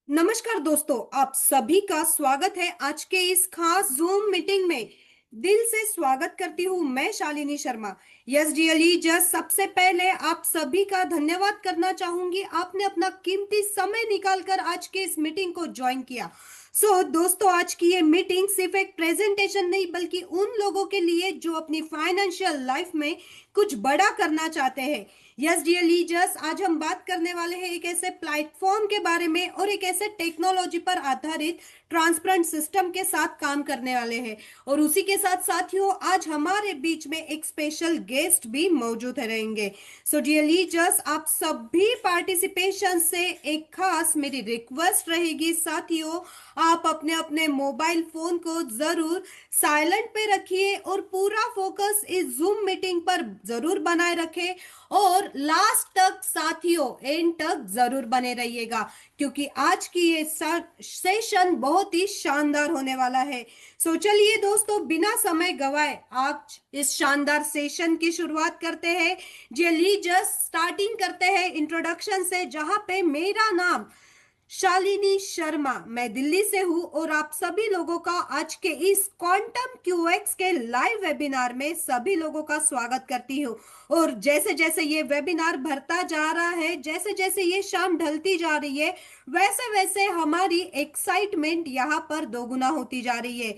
नमस्कार दोस्तों, आप सभी का स्वागत है आज के इस खास जूम मीटिंग में। दिल से स्वागत करती हूँ मैं Shalini Sharma. Yes dearly, just सबसे पहले आप सभी का धन्यवाद करना चाहूंगी, आपने अपना कीमती समय निकालकर आज के इस मीटिंग को ज्वाइन किया। दोस्तों, आज की ये मीटिंग सिर्फ एक प्रेजेंटेशन नहीं बल्कि उन लोगों के लिए जो अपनी फाइनेंशियल लाइफ में कुछ बड़ा करना चाहते हैं। यस डियर लीजर्स, आज हम बात करने वाले हैं एक ऐसे प्लेटफॉर्म के बारे में और एक ऐसे टेक्नोलॉजी पर आधारित ट्रांसपेरेंट सिस्टम के साथ काम करने वाले हैं। और उसी के साथ साथियों, आज हमारे बीच में एक स्पेशल गेस्ट भी मौजूद रहेंगे। डियर लीजर्स, आप सभी पार्टिसिपेशन से एक खास मेरी रिक्वेस्ट रहेगी साथियों, आप अपने अपने मोबाइल फोन को जरूर साइलेंट पे रखिए और पूरा फोकस इस जूम मीटिंग पर जरूर बनाए रखें और लास्ट तक साथियों एंड तक जरूर बने रहिएगा, क्योंकि आज की ये सेशन बहुत ही शानदार होने वाला है। चलिए दोस्तों, बिना समय गवाए आज इस शानदार सेशन की शुरुआत करते हैं। चलिए जस्ट स्टार्टिंग करते हैं इंट्रोडक्शन से, जहां पे मेरा नाम शालिनी शर्मा, मैं दिल्ली से हूं और आप सभी लोगों का आज के इस क्वांटम क्यूएक्स के लाइव वेबिनार में सभी लोगों का स्वागत करती हूं। और जैसे जैसे ये वेबिनार भरता जा रहा है, जैसे जैसे ये शाम ढलती जा रही है, वैसे वैसे हमारी एक्साइटमेंट यहाँ पर दोगुना होती जा रही है।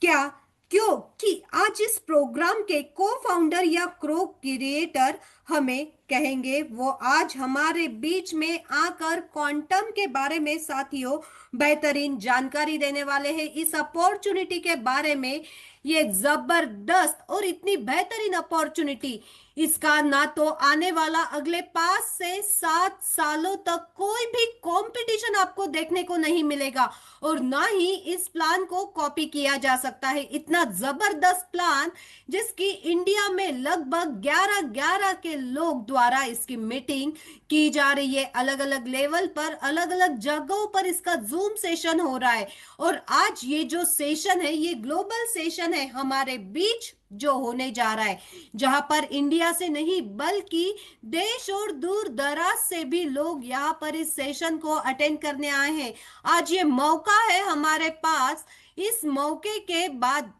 क्या? क्योंकि आज इस प्रोग्राम के को फाउंडर या क्रो क्रिएटर हमें कहेंगे, वो आज हमारे बीच में आकर क्वांटम के बारे में साथियों बेहतरीन जानकारी देने वाले हैं। इस अपॉर्चुनिटी के बारे में, ये जबरदस्त और इतनी बेहतरीन अपॉर्चुनिटी, इसका ना तो आने वाला अगले 5 से 7 सालों तक कोई भी कंपटीशन आपको देखने को नहीं मिलेगा और ना ही इस प्लान को कॉपी किया जा सकता है। इतना जबरदस्त प्लान जिसकी इंडिया में लगभग 11 के लोग द्वारा इसकी मीटिंग की जा रही है। अलग अलग लेवल पर, अलग अलग जगहों पर इसका जूम सेशन हो रहा है। और आज ये जो सेशन है, ये ग्लोबल सेशन है हमारे बीच जो होने जा रहा है, जहां पर इंडिया से नहीं बल्कि देश और दूर दराज से भी लोग यहाँ पर इस सेशन को अटेंड करने आए हैं। आज ये मौका है हमारे पास। इस मौके के बाद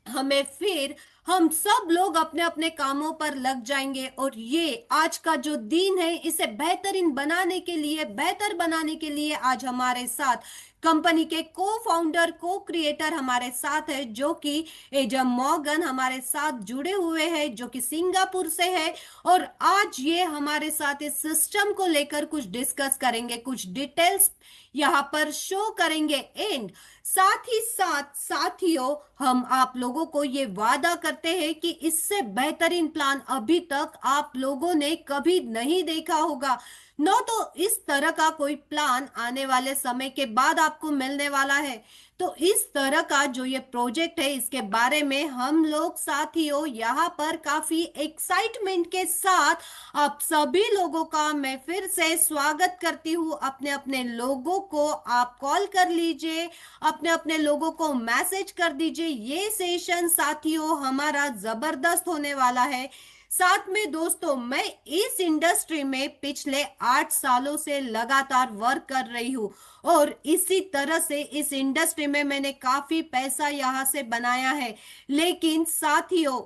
हमें फिर हम सब लोग अपने अपने कामों पर लग जाएंगे और ये आज का जो दिन है, इसे बेहतरीन बनाने के लिए, बेहतर बनाने के लिए आज हमारे साथ कंपनी के को फाउंडर, को क्रिएटर हमारे साथ है, जो कि एजम मॉर्गन हमारे साथ जुड़े हुए हैं, जो कि सिंगापुर से है। और आज ये हमारे साथ इस सिस्टम को लेकर कुछ डिस्कस करेंगे, कुछ डिटेल्स यहाँ पर शो करेंगे। एंड साथ ही साथ साथियों, हम आप लोगों को ये वादा करते हैं कि इससे बेहतरीन प्लान अभी तक आप लोगों ने कभी नहीं देखा होगा। न तो इस तरह का कोई प्लान आने वाले समय के बाद आपको मिलने वाला है। तो इस तरह का जो ये प्रोजेक्ट है, इसके बारे में हम लोग साथियों यहाँ पर काफी एक्साइटमेंट के साथ आप सभी लोगों का मैं फिर से स्वागत करती हूँ। अपने अपने लोगों को आप कॉल कर लीजिए, अपने अपने लोगों को मैसेज कर दीजिए। ये सेशन साथियों हमारा जबरदस्त होने वाला है। साथ में दोस्तों, मैं इस इंडस्ट्री में पिछले 8 सालों से लगातार वर्क कर रही हूँ और इसी तरह से इस इंडस्ट्री में मैंने काफी पैसा यहाँ से बनाया है। लेकिन साथियों,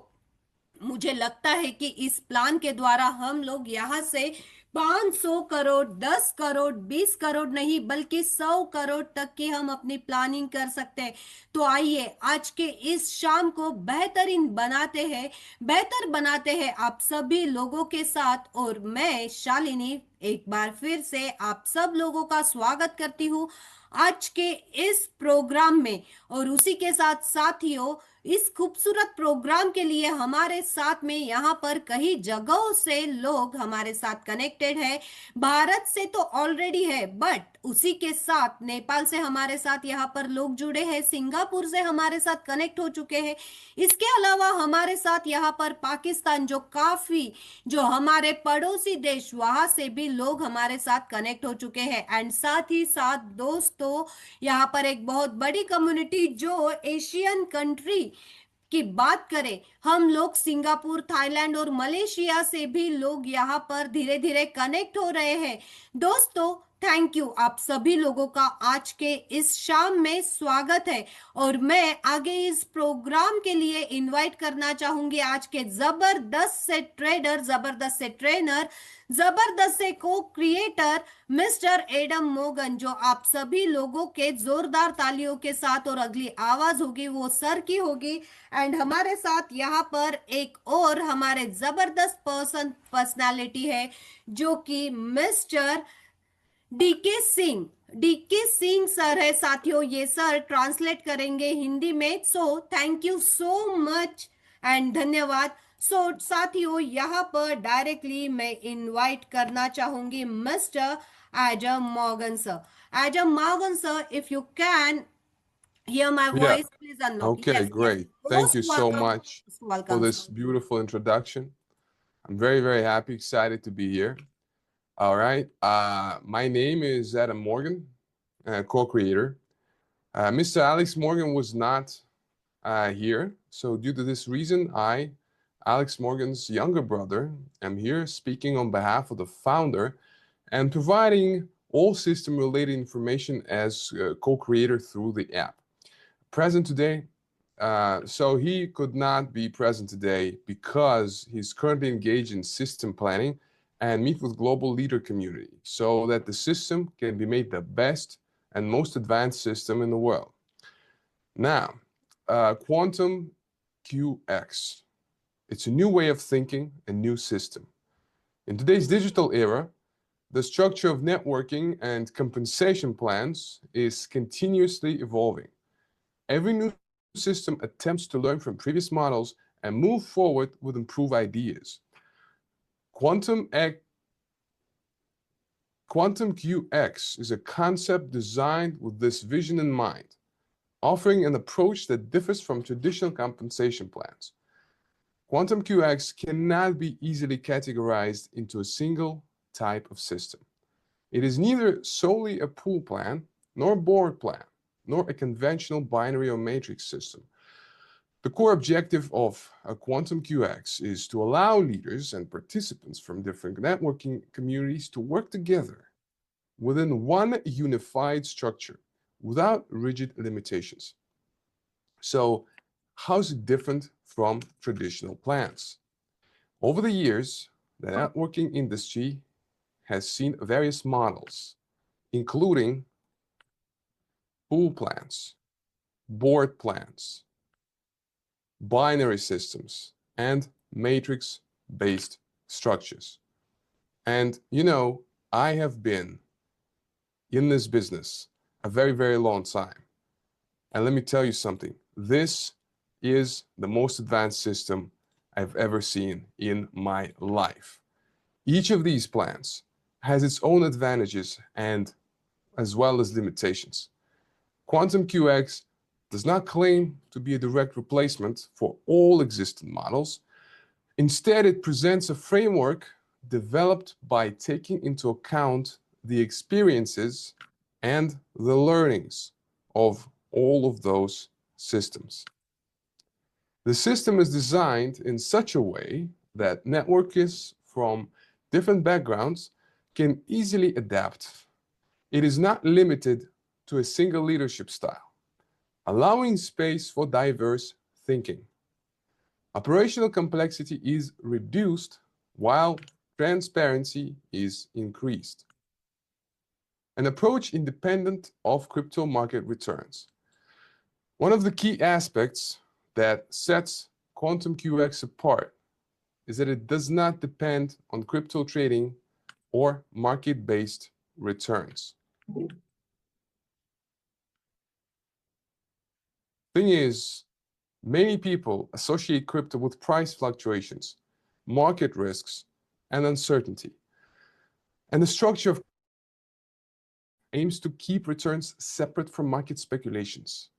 मुझे लगता है कि इस प्लान के द्वारा हम लोग यहाँ से 500 करोड़, 10 करोड़, 20 करोड़ नहीं बल्कि 100 करोड़ तक की हम अपनी प्लानिंग कर सकते हैं। तो आइए आज के इस शाम को बेहतरीन बनाते हैं, बेहतर बनाते हैं आप सभी लोगों के साथ। और मैं शालिनी एक बार फिर से आप सब लोगों का स्वागत करती हूँ आज के इस प्रोग्राम में। और उसी के साथ साथियों, इस खूबसूरत प्रोग्राम के लिए हमारे साथ में यहाँ पर कई जगहों से लोग हमारे साथ कनेक्टेड है। भारत से तो ऑलरेडी है, बट उसी के साथ नेपाल से हमारे साथ यहाँ पर लोग जुड़े हैं, सिंगापुर से हमारे साथ कनेक्ट हो चुके हैं। इसके अलावा हमारे साथ यहाँ पर पाकिस्तान, जो काफी जो हमारे पड़ोसी देश, वहां से भी लोग हमारे साथ कनेक्ट हो चुके हैं। एंड साथ ही साथ दोस्तों, यहाँ पर एक बहुत बड़ी कम्युनिटी जो एशियन कंट्री की बात करें, हम लोग सिंगापुर, थाईलैंड और मलेशिया से भी लोग यहाँ पर धीरे धीरे कनेक्ट हो रहे हैं। दोस्तों, थैंक यू। आप सभी लोगों का आज के इस शाम में स्वागत है। और मैं आगे इस प्रोग्राम के लिए इनवाइट करना चाहूंगी आज के जबरदस्त से ट्रेडर, जबरदस्त से ट्रेनर, जबरदस्त से को क्रिएटर मिस्टर एडम मोगन, जो आप सभी लोगों के जोरदार तालियों के साथ, और अगली आवाज होगी वो सर की होगी। एंड हमारे साथ यहाँ पर एक और हमारे जबरदस्त पर्सनालिटी है, जो कि mister DK Singh, DK Singh sir है साथियों। ये सर ट्रांसलेट करेंगे हिंदी में। So thank you so much and धन्यवाद। सो साथियों, यहाँ पर डायरेक्टली मैं इनवाइट करना चाहूंगी mister Adam Morgan sir. Adam Morgan sir, if you can hear my Yeah. voice, please unmute. Okay, Yes, yes. great. Thank Most you so welcome. much Most for welcome, this sir. beautiful introduction. I'm very, very happy, excited to be here. All right. My name is Adam Morgan, co-creator. Mr. Alex Morgan was not here. So due to this reason, I, Alex Morgan's younger brother, am here speaking on behalf of the founder and providing all system-related information as co-creator through the app. Present today, so he could not be present today because he's currently engaged in system planning and meet with global leader community so that the system can be made the best and most advanced system in the world. Now, Quantum QX. It's a new way of thinking, a new system. In today's digital era, the structure of networking and compensation plans is continuously evolving. Every new system attempts to learn from previous models and move forward with improved ideas. Quantum QX is a concept designed with this vision in mind, offering an approach that differs from traditional compensation plans. Quantum QX cannot be easily categorized into a single type of system. It is neither solely a pool plan, nor a board plan, nor a conventional binary or matrix system. The core objective of a Quantum QX is to allow leaders and participants from different networking communities to work together within one unified structure without rigid limitations. So, how's it different from traditional plans? Over the years, the networking industry has seen various models, including pool plans, board plans, binary systems, and matrix-based structures. And you know, I have been in this business a very, very long time. And let me tell you something. This is the most advanced system I've ever seen in my life. Each of these plans has its own advantages and as well as limitations. Quantum QX does not claim to be a direct replacement for all existing models. Instead, it presents a framework developed by taking into account the experiences and the learnings of all of those systems. The system is designed in such a way that networkers from different backgrounds can easily adapt. It is not limited to a single leadership style, allowing space for diverse thinking. Operational complexity is reduced while transparency is increased. An approach independent of crypto market returns. One of the key aspects that sets Quantum QX apart is that it does not depend on crypto trading or market-based returns. Thing is, many people associate crypto with price fluctuations, market risks, and uncertainty. And the structure of aims to keep returns separate from market speculations,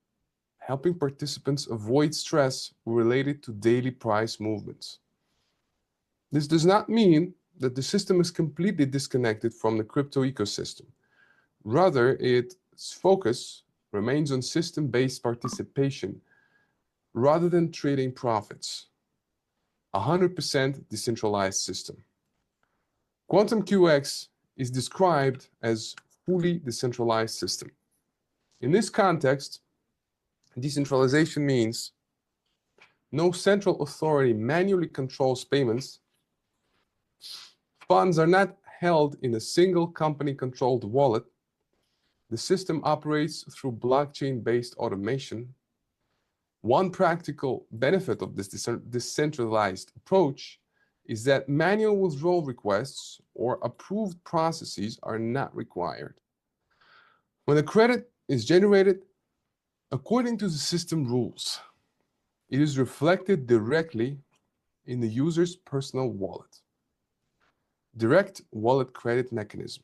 helping participants avoid stress related to daily price movements. This does not mean that the system is completely disconnected from the crypto ecosystem. Rather, its focus remains on system-based participation rather than trading profits. 100% decentralized system. Quantum QX is described as fully decentralized system. In this context, decentralization means no central authority manually controls payments. Funds are not held in a single company-controlled wallet. The system operates through blockchain-based automation. One practical benefit of this decentralized approach is that manual withdrawal requests or approved processes are not required. When a credit is generated according to the system rules, it is reflected directly in the user's personal wallet. Direct wallet credit mechanism.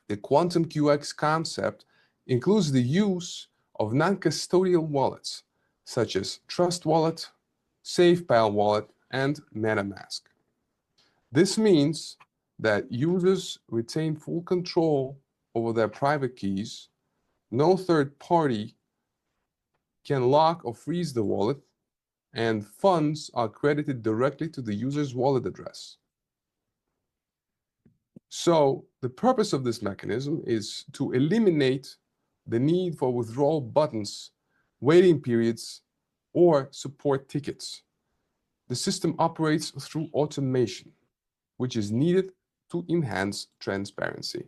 The Quantum QX concept includes the use of non-custodial wallets, such as Trust Wallet, SafePal Wallet, and MetaMask. This means that users retain full control over their private keys. No third party can lock or freeze the wallet, and funds are credited directly to the user's wallet address. So the purpose of this mechanism is to eliminate the need for withdrawal buttons, waiting periods, or support tickets. The system operates through automation, which is needed to enhance transparency.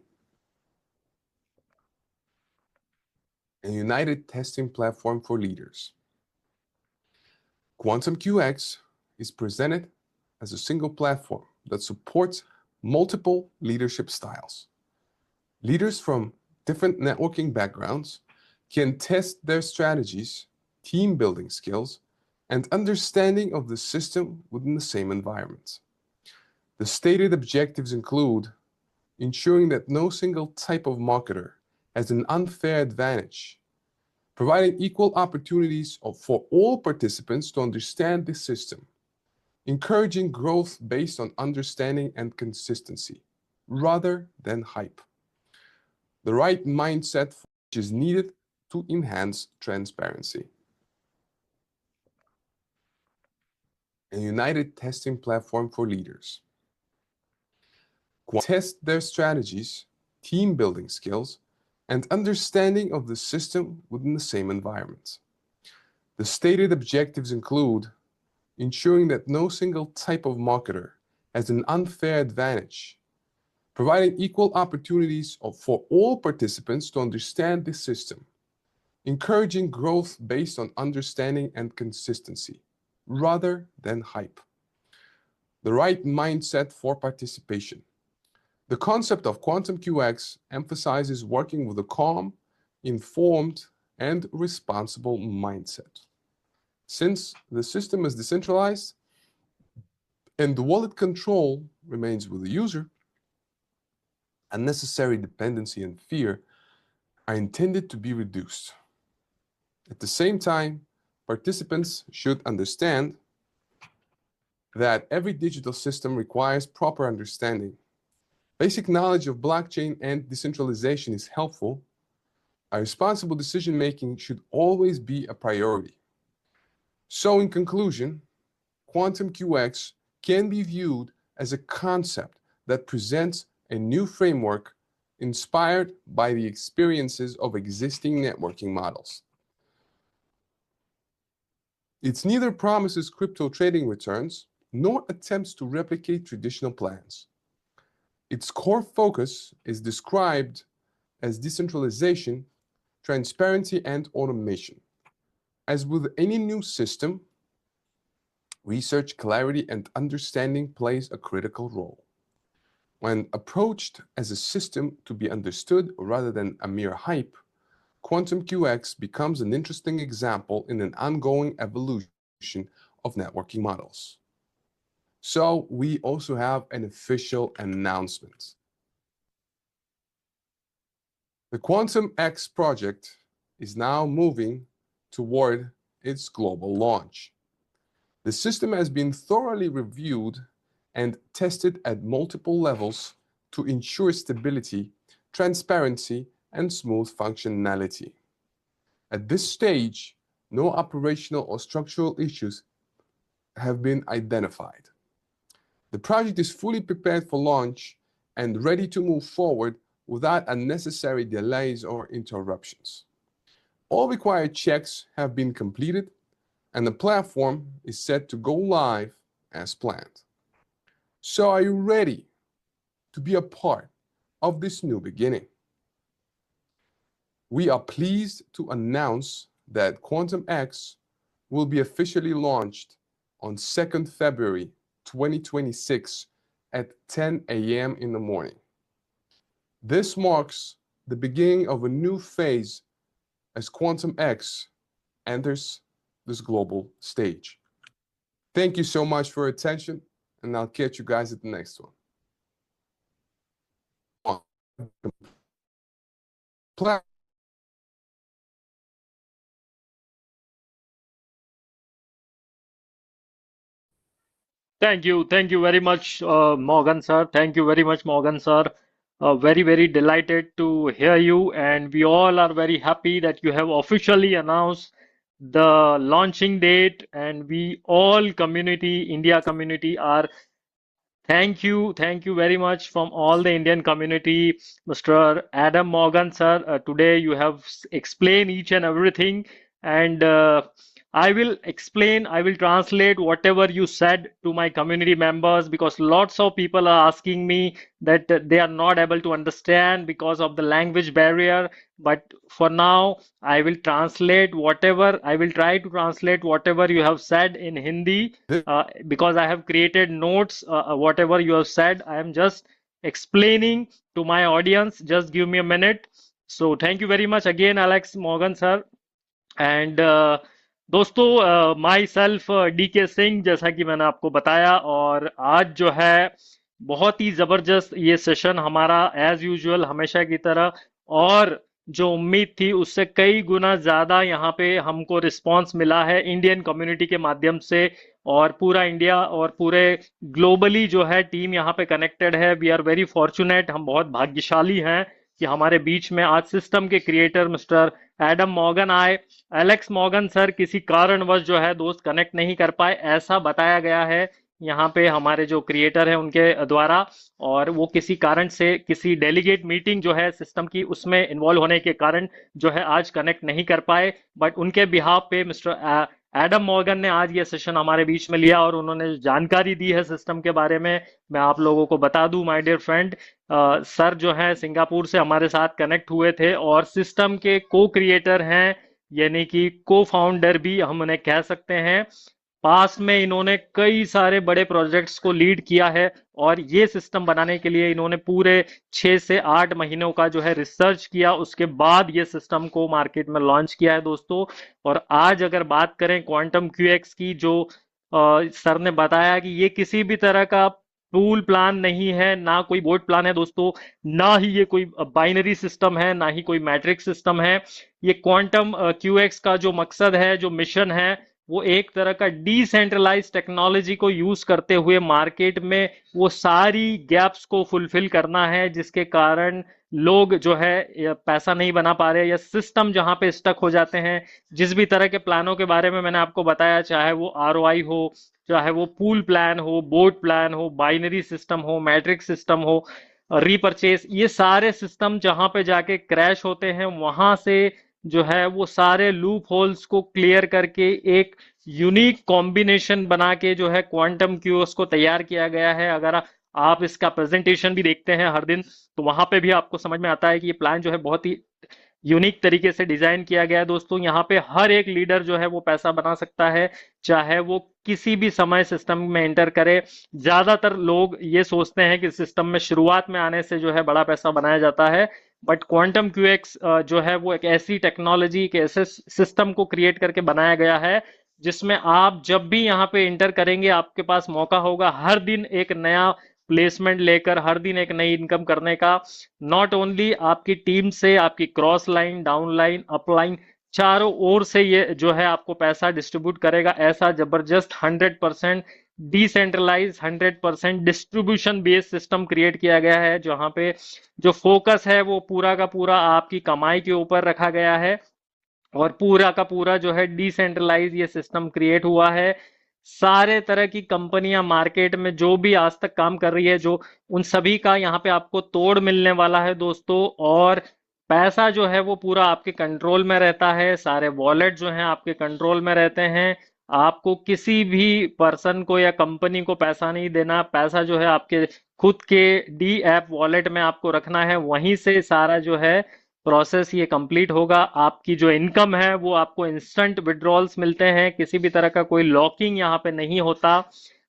A united testing platform for leaders. Quantum QX is presented as a single platform that supports multiple leadership styles. Leaders from different networking backgrounds can test their strategies, team building skills, and understanding of the system within the same environment. The stated objectives include ensuring that no single type of marketer has an unfair advantage, providing equal opportunities for all participants to understand the system, encouraging growth based on understanding and consistency, rather than hype. The right mindset which is needed to enhance transparency. A united testing platform for leaders. Test their strategies, team building skills, and understanding of the system within the same environment. The stated objectives include ensuring that no single type of marketer has an unfair advantage, providing equal opportunities for all participants to understand the system, encouraging growth based on understanding and consistency, rather than hype. The right mindset for participation. The concept of Quantum QX emphasizes working with a calm, informed, and responsible mindset. Since the system is decentralized and the wallet control remains with the user, unnecessary dependency and fear are intended to be reduced. At the same time, participants should understand that every digital system requires proper understanding. Basic knowledge of blockchain and decentralization is helpful. A responsible decision-making should always be a priority. So in conclusion, Quantum QX can be viewed as a concept that presents a new framework inspired by the experiences of existing networking models. It neither promises crypto trading returns nor attempts to replicate traditional plans. Its core focus is described as decentralization, transparency, and automation. As with any new system, research, clarity, and understanding plays a critical role. When approached as a system to be understood rather than a mere hype, Quantum QX becomes an interesting example in an ongoing evolution of networking models. So we also have an official announcement. The Quantum X project is now moving toward its global launch. The system has been thoroughly reviewed and tested at multiple levels to ensure stability, transparency, and smooth functionality. At this stage, no operational or structural issues have been identified. The project is fully prepared for launch and ready to move forward without unnecessary delays or interruptions. All required checks have been completed, and the platform is set to go live as planned. So are you ready to be a part of this new beginning? We are pleased to announce that Quantum X will be officially launched on 2nd February 2026 at 10 a.m. in the morning. This marks the beginning of a new phase as Quantum X enters this global stage. Thank you so much for your attention, and I'll catch you guys at the next one. Thank you. Thank you very much, Morgan sir. Thank you very much, Morgan sir. Very, very delighted to hear you, and we all are very happy that you have officially announced the launching date, and we all community, India community are thank you very much from all the Indian community, Mr. Adam Morgan, sir. Today you have explained each and everything, and I will translate whatever you said to my community members because lots of people are asking me that they are not able to understand because of the language barrier. But for now, I will try to translate whatever you have said in Hindi because I have created notes, whatever you have said. I am just explaining to my audience. Just give me a minute. So thank you very much again, Alex Morgan, sir. And दोस्तों my self D के सिंह जैसा कि मैंने आपको बताया और आज जो है बहुत ही जबरदस्त ये सेशन हमारा एज यूजुअल हमेशा की तरह और जो उम्मीद थी उससे कई गुना ज्यादा यहाँ पे हमको रिस्पांस मिला है इंडियन कम्युनिटी के माध्यम से और पूरा इंडिया और पूरे ग्लोबली जो है टीम यहाँ पे कनेक्टेड है वी आर वेरी फॉर्चुनेट हम बहुत भाग्यशाली हैं कि हमारे बीच में आज सिस्टम के क्रिएटर मिस्टर एडम मॉर्गन आए एलेक्स मॉर्गन सर किसी कारणवश जो है दोस्त कनेक्ट नहीं कर पाए ऐसा बताया गया है यहाँ पे हमारे जो क्रिएटर है उनके द्वारा और वो किसी कारण से किसी डेलीगेट मीटिंग जो है सिस्टम की उसमें इन्वॉल्व होने के कारण जो है आज कनेक्ट नहीं कर पाए बट उनके बिहाफ पे मिस्टर एडम मॉर्गन ने आज ये सेशन हमारे बीच में लिया और उन्होंने जानकारी दी है सिस्टम के बारे में मैं आप लोगों को बता दूं माय डियर फ्रेंड सर जो है सिंगापुर से हमारे साथ कनेक्ट हुए थे और सिस्टम के को क्रिएटर हैं यानी कि को फाउंडर भी हम उन्हें कह सकते हैं पास में इन्होंने कई सारे बड़े प्रोजेक्ट्स को लीड किया है और ये सिस्टम बनाने के लिए इन्होंने पूरे 6 से 8 महीनों का जो है रिसर्च किया उसके बाद ये सिस्टम को मार्केट में लॉन्च किया है दोस्तों और आज अगर बात करें क्वांटम क्यूएक्स की जो सर ने बताया कि ये किसी भी तरह का टूल प्लान नहीं है ना कोई बोर्ड प्लान है दोस्तों ना ही ये कोई बाइनरी सिस्टम है ना ही कोई मैट्रिक्स सिस्टम है ये क्वांटम क्यूएक्स का जो मकसद है जो मिशन है वो एक तरह का डिसेंट्रलाइज टेक्नोलॉजी को यूज करते हुए मार्केट में वो सारी गैप्स को फुलफिल करना है जिसके कारण लोग जो है पैसा नहीं बना पा रहे या सिस्टम जहां पे स्टक हो जाते हैं जिस भी तरह के प्लानों के बारे में मैंने आपको बताया चाहे वो आरओआई हो चाहे वो पूल प्लान हो बोर्ड प्लान हो बाइनरी सिस्टम हो मैट्रिक्स सिस्टम हो रीपरचेस ये सारे सिस्टम जहां पे जाके क्रैश होते हैं वहां से जो है वो सारे लूप होल्स को क्लियर करके एक यूनिक कॉम्बिनेशन बना के जो है क्वांटम क्यूओस को तैयार किया गया है अगर आप इसका प्रेजेंटेशन भी देखते हैं हर दिन तो वहां पे भी आपको समझ में आता है कि ये प्लान जो है बहुत ही यूनिक तरीके से डिजाइन किया गया है दोस्तों यहाँ पे हर एक लीडर जो है वो पैसा बना सकता है चाहे वो किसी भी समय सिस्टम में एंटर करे ज्यादातर लोग ये सोचते हैं कि सिस्टम में शुरुआत में आने से जो है बड़ा पैसा बनाया जाता है बट क्वांटम क्यूएक्स जो है वो एक ऐसी टेक्नोलॉजी एक ऐसे सिस्टम को क्रिएट करके बनाया गया है जिसमें आप जब भी यहाँ पे एंटर करेंगे आपके पास मौका होगा हर दिन एक नया प्लेसमेंट लेकर हर दिन एक नई इनकम करने का नॉट ओनली आपकी टीम से आपकी cross line down line up line चारों ओर से ये जो है आपको पैसा डिस्ट्रीब्यूट करेगा ऐसा जबरदस्त 100% decentralize 100% distribution based system create किया गया है जहां पे जो फोकस है वो पूरा का पूरा आपकी कमाई के ऊपर रखा गया है और पूरा का पूरा जो है डिसेंट्रलाइज ये सिस्टम क्रिएट हुआ है सारे तरह की कंपनियां मार्केट में जो भी आज तक काम कर रही है, जो उन सभी का यहाँ पे आपको तोड़ मिलने वाला है दोस्तों। और पैसा जो है वो पूरा आपके कंट्रोल में रहता है, सारे वॉलेट जो हैं आपके कंट्रोल में रहते हैं। आपको किसी भी पर्सन को या कंपनी को पैसा नहीं देना, पैसा जो है आपके खुद के डी ऐप वॉलेट में आपको रखना है, वहीं से सारा जो है प्रोसेस ये कंप्लीट होगा। आपकी जो इनकम है वो आपको इंस्टेंट विड्रॉल्स मिलते हैं, किसी भी तरह का कोई लॉकिंग यहाँ पे नहीं होता।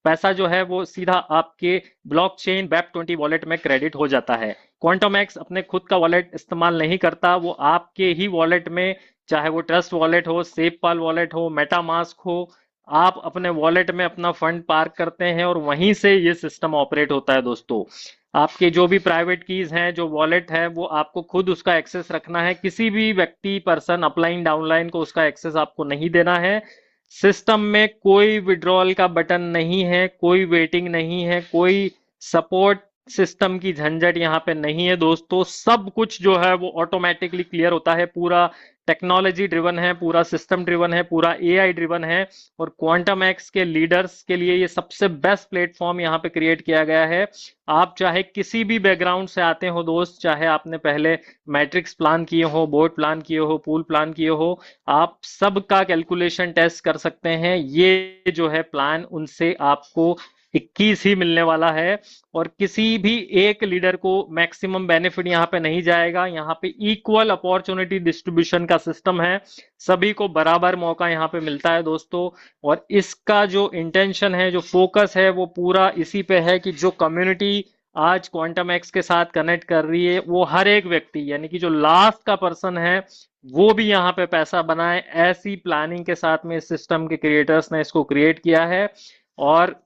पैसा जो है वो सीधा आपके ब्लॉकचेन BEP20 वॉलेट में क्रेडिट हो जाता है। क्वांटम एक्स अपने खुद का वॉलेट इस्तेमाल नहीं करता, वो आपके ही वॉलेट में, चाहे वो ट्रस्ट वॉलेट हो, सेफपाल वॉलेट हो, मेटामास्क हो, आप अपने वॉलेट में अपना फंड पार्क करते हैं और वहीं से ये सिस्टम ऑपरेट होता है दोस्तों। आपके जो भी प्राइवेट कीज हैं, जो वॉलेट है, वो आपको खुद उसका एक्सेस रखना है, किसी भी व्यक्ति पर्सन अपलाइन डाउनलाइन को उसका एक्सेस आपको नहीं देना है। सिस्टम में कोई विड्रॉल का बटन नहीं है, कोई वेटिंग नहीं है, कोई सपोर्ट सिस्टम की झंझट यहाँ पे नहीं है दोस्तों। सब कुछ जो है वो ऑटोमेटिकली क्लियर होता है, पूरा टेक्नोलॉजी ड्रिवन है, पूरा सिस्टम ड्रिवन है, पूरा एआई ड्रिवन है। और क्वांटम एक्स के लीडर्स के लिए ये सबसे बेस्ट प्लेटफॉर्म यहाँ पे क्रिएट किया गया है। आप चाहे किसी भी बैकग्राउंड से आते हो दोस्त, चाहे आपने पहले मैट्रिक्स प्लान किए हो, बोर्ड प्लान किए हो, पूल प्लान किए हो, आप सबका कैलकुलेशन टेस्ट कर सकते हैं। ये जो है प्लान उनसे आपको 21 ही मिलने वाला है और किसी भी एक लीडर को मैक्सिमम बेनिफिट यहाँ पे नहीं जाएगा। यहाँ पे इक्वल अपॉर्चुनिटी डिस्ट्रीब्यूशन का सिस्टम है, सभी को बराबर मौका यहाँ पे मिलता है दोस्तों। और इसका जो इंटेंशन है, जो फोकस है, वो पूरा इसी पे है कि जो कम्युनिटी आज क्वांटम एक्स के साथ कनेक्ट कर रही है, वो हर एक व्यक्ति यानी कि जो लास्ट का पर्सन है वो भी यहाँ पे पैसा बनाए। ऐसी प्लानिंग के साथ में इस सिस्टम के क्रिएटर्स ने इसको क्रिएट किया है। और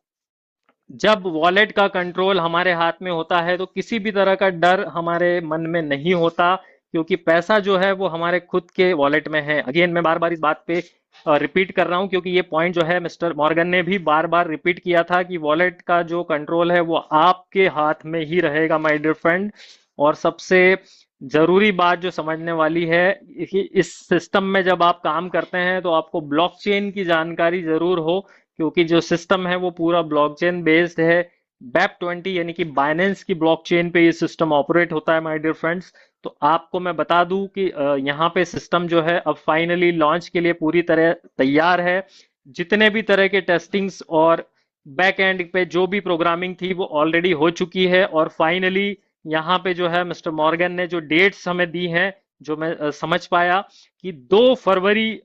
जब वॉलेट का कंट्रोल हमारे हाथ में होता है तो किसी भी तरह का डर हमारे मन में नहीं होता, क्योंकि पैसा जो है वो हमारे खुद के वॉलेट में है। अगेन मैं बार बार इस बात पे रिपीट कर रहा हूं, क्योंकि ये पॉइंट जो है मिस्टर मॉर्गन ने भी बार बार रिपीट किया था कि वॉलेट का जो कंट्रोल है वो आपके हाथ में ही रहेगा माय डियर फ्रेंड। और सबसे जरूरी बात जो समझने वाली है कि इस सिस्टम में जब आप काम करते हैं तो आपको ब्लॉकचेन की जानकारी जरूर हो, क्योंकि जो सिस्टम है वो पूरा ब्लॉकचेन बेस्ड है। BEP20 यानी कि बाइनेंस की ब्लॉकचेन पे ये सिस्टम ऑपरेट होता है माय डियर फ्रेंड्स। तो आपको मैं बता दूं कि यहाँ पे सिस्टम जो है अब फाइनली लॉन्च के लिए पूरी तरह तैयार है। जितने भी तरह के टेस्टिंग्स और बैक एंड पे जो भी प्रोग्रामिंग थी वो ऑलरेडी हो चुकी है। और फाइनली यहाँ पे जो है मिस्टर मॉर्गन ने जो डेट्स हमें दी हैं, जो मैं समझ पाया कि 2 फरवरी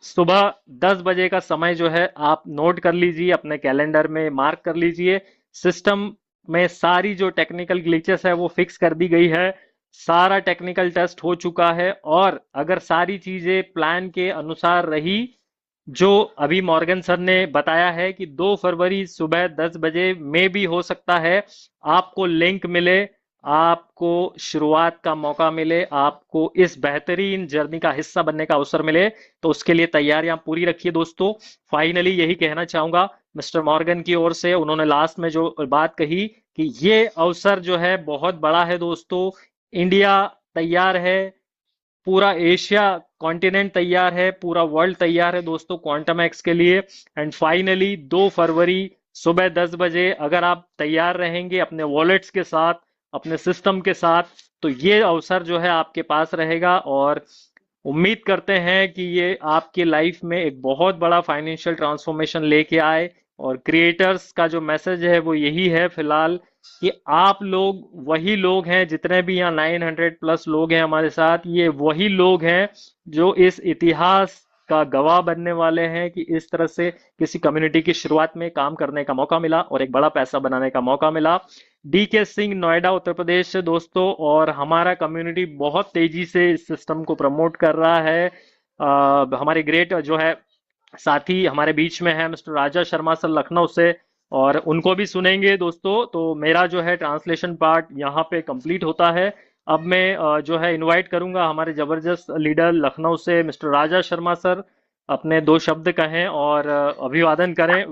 सुबह 10 बजे का समय जो है आप नोट कर लीजिए, अपने कैलेंडर में मार्क कर लीजिए। सिस्टम में सारी जो टेक्निकल ग्लिचेस है वो फिक्स कर दी गई है, सारा टेक्निकल टेस्ट हो चुका है। और अगर सारी चीजें प्लान के अनुसार रही, जो अभी मॉर्गन सर ने बताया है कि 2 फरवरी सुबह 10 बजे में भी हो सकता है आपको लिंक मिले, आपको शुरुआत का मौका मिले, आपको इस बेहतरीन जर्नी का हिस्सा बनने का अवसर मिले। तो उसके लिए तैयारियां पूरी रखिए दोस्तों। फाइनली यही कहना चाहूंगा मिस्टर मॉर्गन की ओर से, उन्होंने लास्ट में जो बात कही कि ये अवसर जो है बहुत बड़ा है दोस्तों। इंडिया तैयार है, पूरा एशिया कॉन्टिनेंट तैयार है, पूरा वर्ल्ड तैयार है दोस्तों क्वांटम एक्स के लिए। एंड फाइनली 2 फरवरी सुबह 10 बजे अगर आप तैयार रहेंगे अपने वॉलेट्स के साथ, अपने सिस्टम के साथ, तो ये अवसर जो है आपके पास रहेगा। और उम्मीद करते हैं कि ये आपकी लाइफ में एक बहुत बड़ा फाइनेंशियल ट्रांसफॉर्मेशन लेके आए। और क्रिएटर्स का जो मैसेज है वो यही है फिलहाल कि आप लोग वही लोग हैं, जितने भी यहाँ 900 प्लस लोग हैं हमारे साथ, ये वही लोग हैं जो इस इतिहास का गवाह बनने वाले हैं कि इस तरह से किसी कम्युनिटी की शुरुआत में काम करने का मौका मिला और एक बड़ा पैसा बनाने का मौका मिला। DK सिंह, नोएडा, उत्तर प्रदेश से दोस्तों। और हमारा कम्युनिटी बहुत तेजी से इस सिस्टम को प्रमोट कर रहा है। हमारे ग्रेट जो है साथी हमारे बीच में है मिस्टर राजा शर्मा सर लखनऊ से, और उनको भी सुनेंगे दोस्तों। तो मेरा जो है ट्रांसलेशन पार्ट यहाँ पे कंप्लीट होता है। अब मैं जो है इनवाइट करूंगा हमारे जबरदस्त लीडर लखनऊ से मिस्टर राजा शर्मा सर, अपने 2 शब्द कहें और अभिवादन करें।